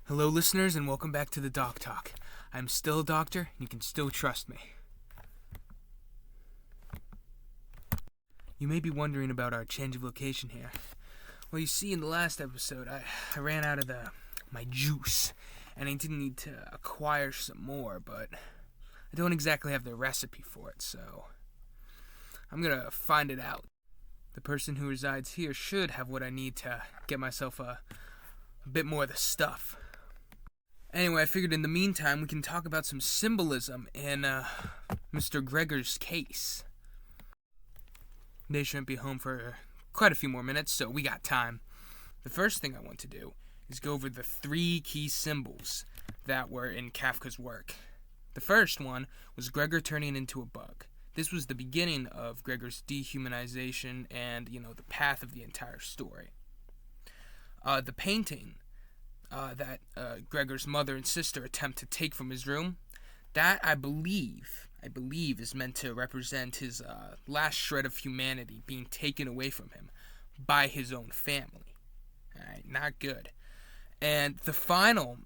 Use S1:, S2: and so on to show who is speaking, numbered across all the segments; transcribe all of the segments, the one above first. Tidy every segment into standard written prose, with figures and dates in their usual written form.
S1: Hello, listeners, and welcome back to the Doc Talk. I'm still a doctor, and you can still trust me. You may be wondering about our change of location here. Well, you see, in the last episode, I ran out of my juice, and I didn't need to acquire some more, but I don't exactly have the recipe for it, so I'm gonna find it out. The person who resides here should have what I need to get myself a bit more of the stuff. Anyway, I figured in the meantime we can talk about some symbolism in Mr. Gregor's case. They shouldn't be home for quite a few more minutes, so we got time. The first thing I want to do is go over the 3 key symbols that were in Kafka's work. The first one was Gregor turning into a bug. This was the beginning of Gregor's dehumanization and, the path of the entire story. The painting that Gregor's mother and sister attempt to take from his room, that I believe is meant to represent his last shred of humanity being taken away from him by his own family. Alright, not good. And the final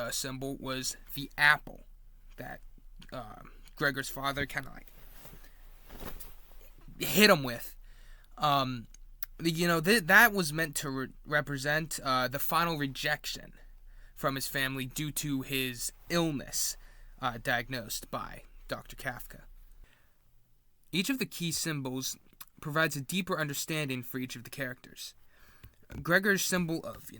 S1: symbol was the apple that Gregor's father kind of hit him with. That was meant to represent the final rejection from his family due to his illness diagnosed by Dr. Kafka. Each of the key symbols provides a deeper understanding for each of the characters. Gregor's symbol of,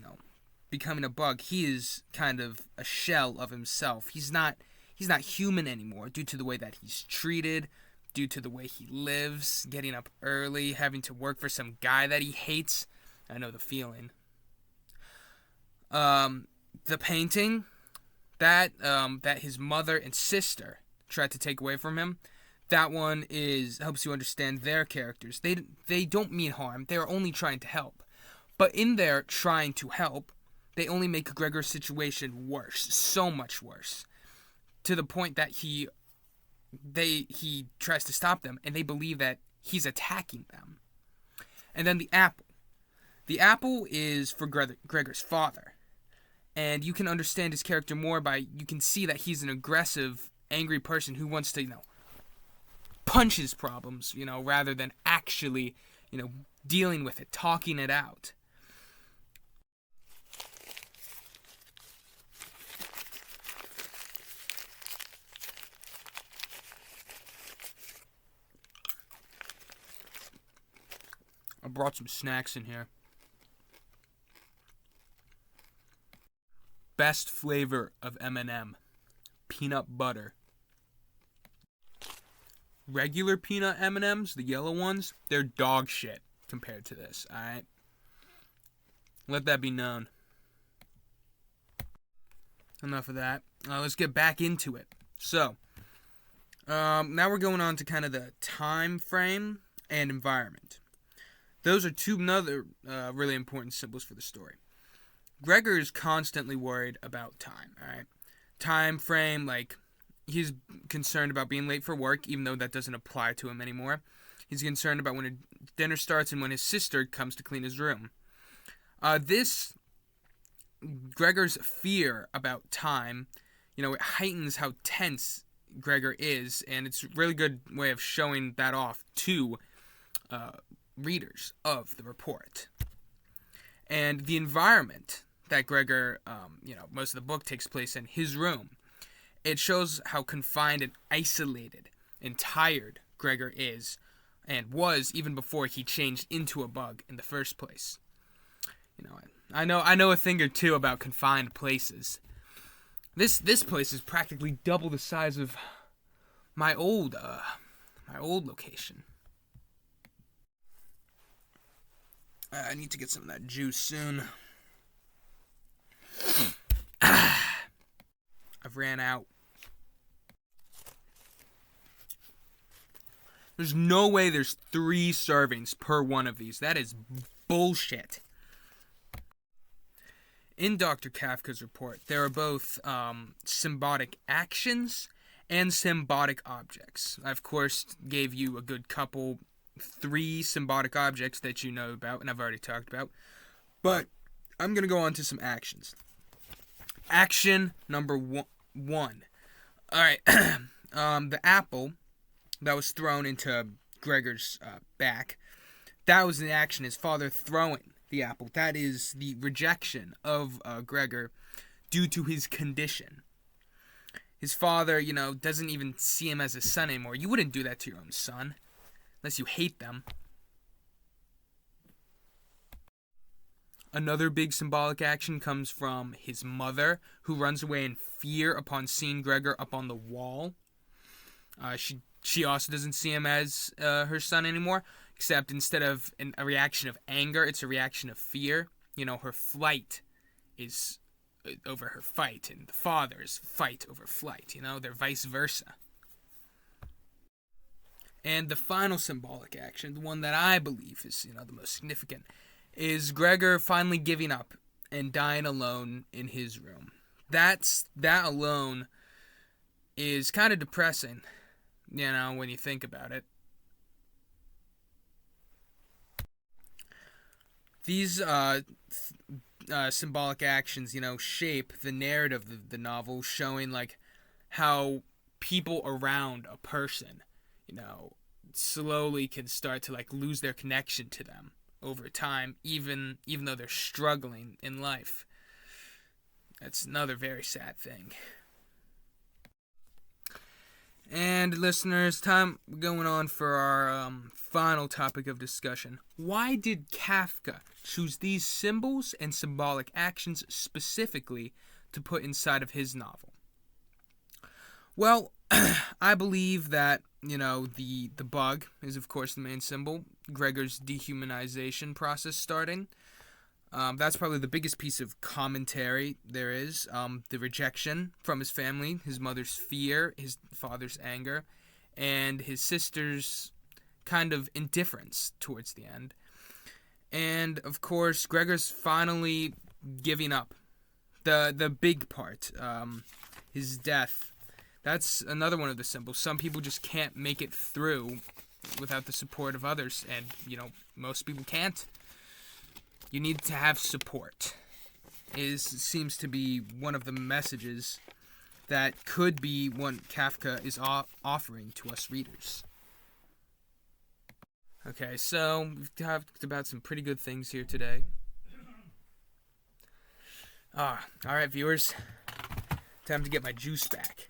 S1: becoming a bug, he is kind of a shell of himself. He's not human anymore due to the way that he's treated, due to the way he lives, getting up early, having to work for some guy that he hates. I know the feeling. The painting that his mother and sister tried to take away from him, that one helps you understand their characters. They don't mean harm. They're only trying to help. But in their trying to help, they only make Gregor's situation worse, so much worse, to the point that he tries to stop them, and they believe that he's attacking them. And then the apple. The apple is for Gregor's father. And you can understand his character more you can see that he's an aggressive, angry person who wants to, punch his problems, rather than actually, dealing with it, talking it out. I brought some snacks in here. Best flavor of M&M, peanut butter. Regular peanut M&Ms, the yellow ones, they're dog shit compared to this, alright? Let that be known. Enough of that. Let's get back into it. So, now we're going on to kind of the time frame and environment. Those are two other really important symbols for the story. Gregor is constantly worried about time, alright? Time frame, he's concerned about being late for work, even though that doesn't apply to him anymore. He's concerned about when dinner starts and when his sister comes to clean his room. Gregor's fear about time, it heightens how tense Gregor is, and it's a really good way of showing that off to readers of the report. And the environment that Gregor, most of the book takes place in, his room. It shows how confined and isolated and tired Gregor is and was even before he changed into a bug in the first place. I know a thing or two about confined places. This place is practically double the size of my old location. I need to get some of that juice soon. I've ran out. There's no way there's 3 servings per one of these. That is bullshit. In Dr. Kafka's report, there are both symbolic actions and symbolic objects. I, of course, gave you a good couple 3 symbolic objects that you know about, and I've already talked about. But I'm going to go on to some actions. Action number one. All right. The apple that was thrown into Gregor's back. That was the action. His father throwing the apple. That is the rejection of Gregor due to his condition. His father, doesn't even see him as a son anymore. You wouldn't do that to your own son, unless you hate them. Another big symbolic action comes from his mother, who runs away in fear upon seeing Gregor up on the wall. She also doesn't see him as her son anymore, except instead of a reaction of anger, it's a reaction of fear. Her flight is over her fight, and the father's fight over flight. They're vice versa. And the final symbolic action, the one that I believe is, the most significant, is Gregor finally giving up and dying alone in his room. That alone is kind of depressing, when you think about it. These symbolic actions, shape the narrative of the novel, showing how people around a person, slowly can start to lose their connection to them over time, even though they're struggling in life. That's another very sad thing. And listeners, time going on for our final topic of discussion. Why did Kafka choose these symbols and symbolic actions specifically to put inside of his novel? Well, I believe that, the bug is, of course, the main symbol. Gregor's dehumanization process starting. That's probably the biggest piece of commentary there is. The rejection from his family, his mother's fear, his father's anger, and his sister's kind of indifference towards the end. And, of course, Gregor's finally giving up. The big part, his death. That's another one of the symbols. Some people just can't make it through without the support of others, and, most people can't. You need to have support. It seems to be one of the messages that could be what Kafka is offering to us readers. Okay, so we've talked about some pretty good things here today. Alright, viewers. Time to get my juice back.